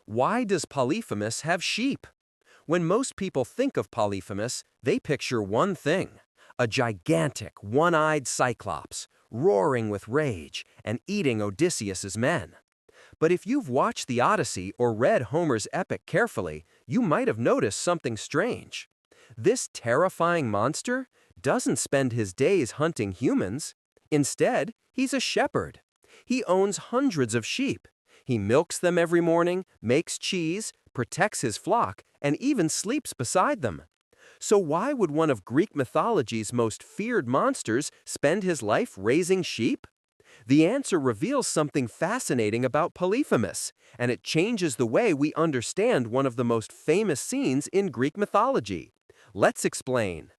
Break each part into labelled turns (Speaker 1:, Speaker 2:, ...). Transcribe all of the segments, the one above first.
Speaker 1: Why does Polyphemus have sheep? When most people think of Polyphemus, they picture one thing: a gigantic, one-eyed Cyclops, roaring with rage and eating Odysseus's men. But if you've watched the Odyssey or read Homer's epic carefully, you might have noticed something strange. This terrifying monster doesn't spend his days hunting humans. Instead, he's a shepherd. He owns hundreds of sheep. He milks them every morning, makes cheese, protects his flock, and even sleeps beside them. So why would one of Greek mythology's most feared monsters spend his life raising sheep? The answer reveals something fascinating about Polyphemus, and it changes the way we understand one of the most famous scenes in Greek mythology. Let's explain.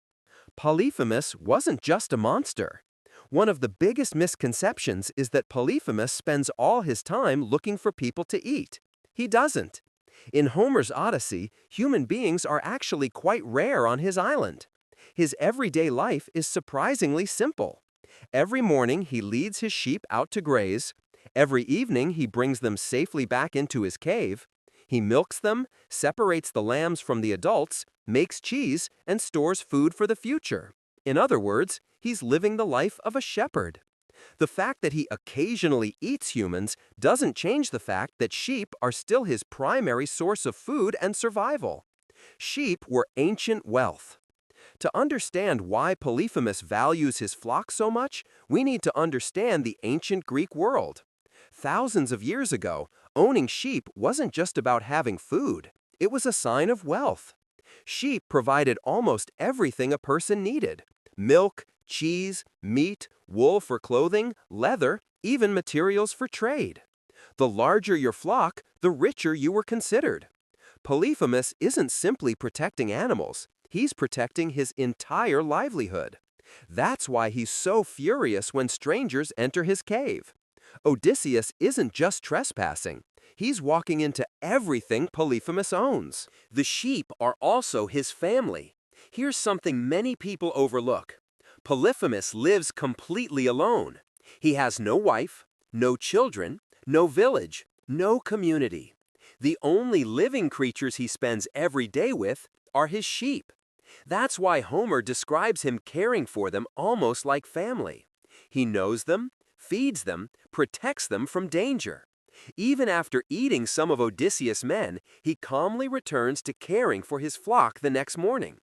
Speaker 1: Polyphemus wasn't just a monster. One of the biggest misconceptions is that Polyphemus spends all his time looking for people to eat. He doesn't. In Homer's Odyssey, human beings are actually quite rare on his island. His everyday life is surprisingly simple. Every morning he leads his sheep out to graze. Every evening he brings them safely back into his cave. He milks them, separates the lambs from the adults, makes cheese, and stores food for the future. In other words, he's living the life of a shepherd. The fact that he occasionally eats humans doesn't change the fact that sheep are still his primary source of food and survival. Sheep were ancient wealth. To understand why Polyphemus values his flock so much, we need to understand the ancient Greek world. Thousands of years ago, owning sheep wasn't just about having food. It was a sign of wealth. Sheep provided almost everything a person needed: milk, cheese, meat, wool for clothing, leather, even materials for trade. The larger your flock, the richer you were considered. Polyphemus isn't simply protecting animals. He's protecting his entire livelihood. That's why he's so furious when strangers enter his cave. Odysseus isn't just trespassing. He's walking into everything Polyphemus owns. The sheep are also his family. Here's something many people overlook. Polyphemus lives completely alone. He has no wife, no children, no village, no community. The only living creatures he spends every day with are his sheep. That's why Homer describes him caring for them almost like family. He knows them, feeds them, protects them from danger. Even after eating some of Odysseus' men, he calmly returns to caring for his flock the next morning.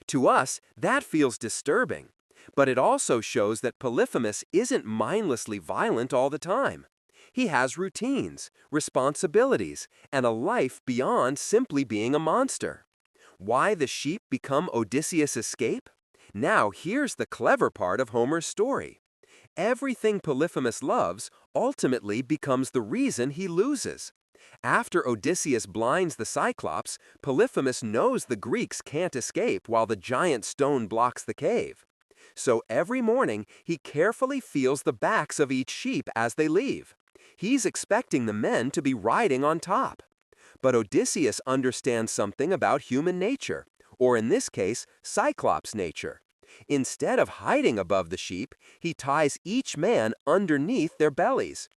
Speaker 1: To us, that feels disturbing, but it also shows that Polyphemus isn't mindlessly violent all the time. He has routines, responsibilities, and a life beyond simply being a monster. Why the sheep become Odysseus' escape? Now here's the clever part of Homer's story. Everything Polyphemus loves ultimately becomes the reason he loses. After Odysseus blinds the Cyclops, Polyphemus knows the Greeks can't escape while the giant stone blocks the cave. So every morning he carefully feels the backs of each sheep as they leave. He's expecting the men to be riding on top. But Odysseus understands something about human nature, or in this case, Cyclops' nature. Instead of hiding above the sheep, he ties each man underneath their bellies.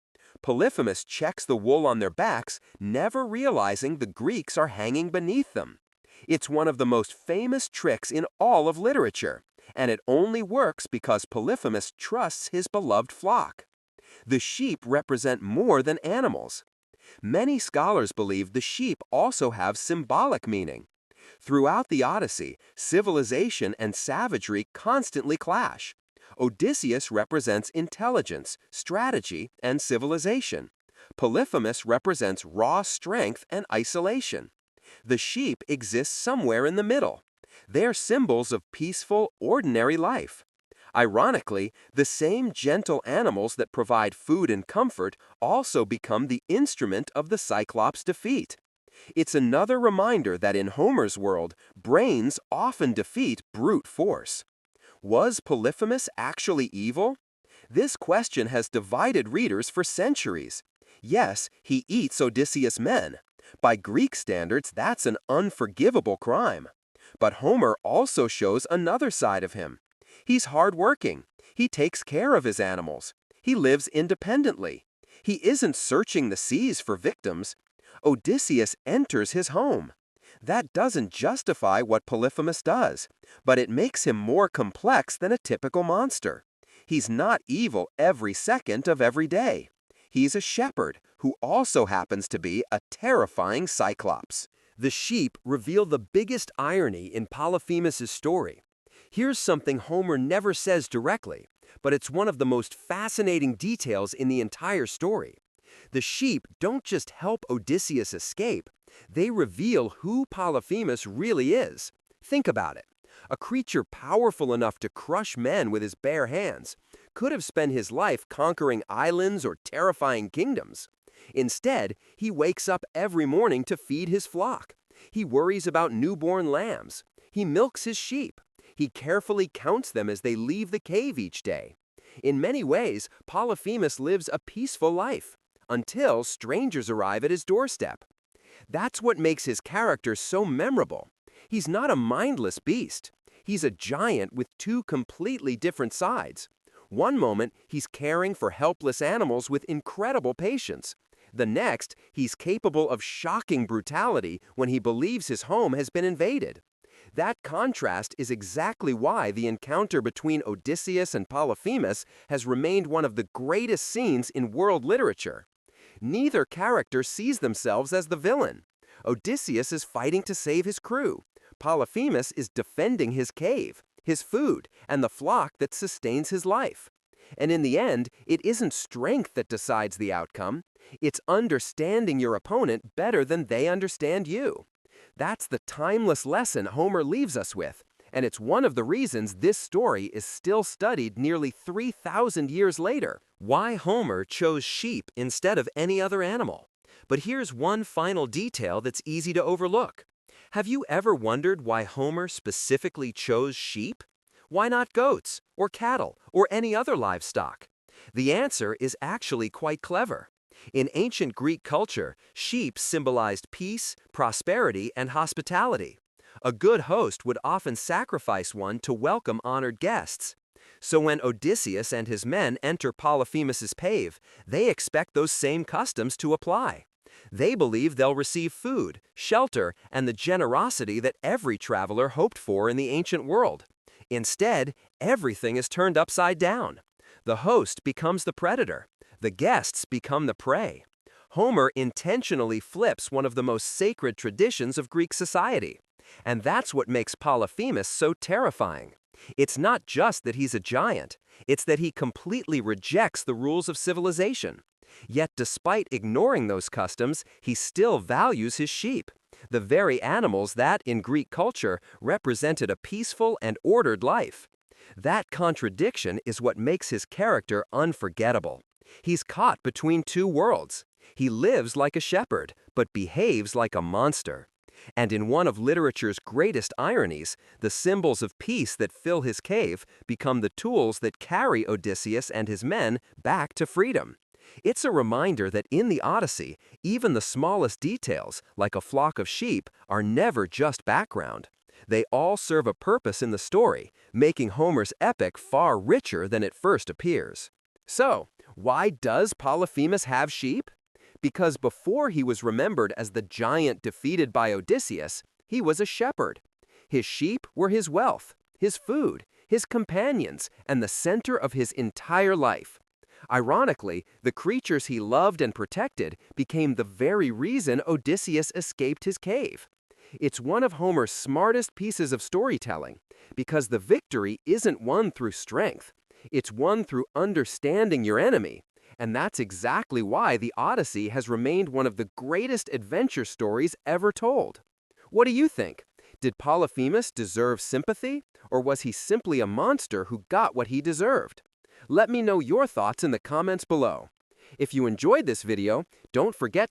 Speaker 1: Polyphemus checks the wool on their backs, never realizing the Greeks are hanging beneath them. It's one of the most famous tricks in all of literature, and it only works because Polyphemus trusts his beloved flock. The sheep represent more than animals. Many scholars believe the sheep also have symbolic meaning. Throughout the Odyssey, civilization and savagery constantly clash. Odysseus represents intelligence, strategy, and civilization. Polyphemus represents raw strength and isolation. The sheep exist somewhere in the middle. They're symbols of peaceful, ordinary life. Ironically, the same gentle animals that provide food and comfort also become the instrument of the Cyclops' defeat. It's another reminder that in Homer's world, brains often defeat brute force. Was Polyphemus actually evil? This question has divided readers for centuries. Yes, he eats Odysseus' men. By Greek standards, that's an unforgivable crime. But Homer also shows another side of him. He's hardworking. He takes care of his animals. He lives independently. He isn't searching the seas for victims. Odysseus enters his home. That doesn't justify what Polyphemus does, but it makes him more complex than a typical monster. He's not evil every second of every day. He's a shepherd who also happens to be a terrifying Cyclops. The sheep reveal the biggest irony in Polyphemus' story. Here's something Homer never says directly, but it's one of the most fascinating details in the entire story. The sheep don't just help Odysseus escape, they reveal who Polyphemus really is. Think about it. A creature powerful enough to crush men with his bare hands could have spent his life conquering islands or terrifying kingdoms. Instead, he wakes up every morning to feed his flock. He worries about newborn lambs. He milks his sheep. He carefully counts them as they leave the cave each day. In many ways, Polyphemus lives a peaceful life, until strangers arrive at his doorstep. That's what makes his character so memorable. He's not a mindless beast. He's a giant with two completely different sides. One moment, he's caring for helpless animals with incredible patience. The next, he's capable of shocking brutality when he believes his home has been invaded. That contrast is exactly why the encounter between Odysseus and Polyphemus has remained one of the greatest scenes in world literature. Neither character sees themselves as the villain. Odysseus is fighting to save his crew. Polyphemus is defending his cave, his food, and the flock that sustains his life. And in the end, it isn't strength that decides the outcome. It's understanding your opponent better than they understand you. That's the timeless lesson Homer leaves us with, and it's one of the reasons this story is still studied nearly 3,000 years later. Why Homer chose sheep instead of any other animal. But here's one final detail that's easy to overlook. Have you ever wondered why Homer specifically chose sheep? Why not goats, or cattle, or any other livestock? The answer is actually quite clever. In ancient Greek culture, sheep symbolized peace, prosperity, and hospitality. A good host would often sacrifice one to welcome honored guests. So when Odysseus and his men enter Polyphemus's cave, they expect those same customs to apply. They believe they'll receive food, shelter, and the generosity that every traveler hoped for in the ancient world. Instead, everything is turned upside down. The host becomes the predator. The guests become the prey. Homer intentionally flips one of the most sacred traditions of Greek society. And that's what makes Polyphemus so terrifying. It's not just that he's a giant, it's that he completely rejects the rules of civilization. Yet despite ignoring those customs, he still values his sheep, the very animals that, in Greek culture, represented a peaceful and ordered life. That contradiction is what makes his character unforgettable. He's caught between two worlds. He lives like a shepherd, but behaves like a monster. And in one of literature's greatest ironies, the symbols of peace that fill his cave become the tools that carry Odysseus and his men back to freedom. It's a reminder that in the Odyssey, even the smallest details, like a flock of sheep, are never just background. They all serve a purpose in the story, making Homer's epic far richer than it first appears. So, why does Polyphemus have sheep? Because before he was remembered as the giant defeated by Odysseus, he was a shepherd. His sheep were his wealth, his food, his companions, and the center of his entire life. Ironically, the creatures he loved and protected became the very reason Odysseus escaped his cave. It's one of Homer's smartest pieces of storytelling, because the victory isn't won through strength. It's won through understanding your enemy. And that's exactly why the Odyssey has remained one of the greatest adventure stories ever told. What do you think? Did Polyphemus deserve sympathy, or was he simply a monster who got what he deserved? Let me know your thoughts in the comments below. If you enjoyed this video, don't forget to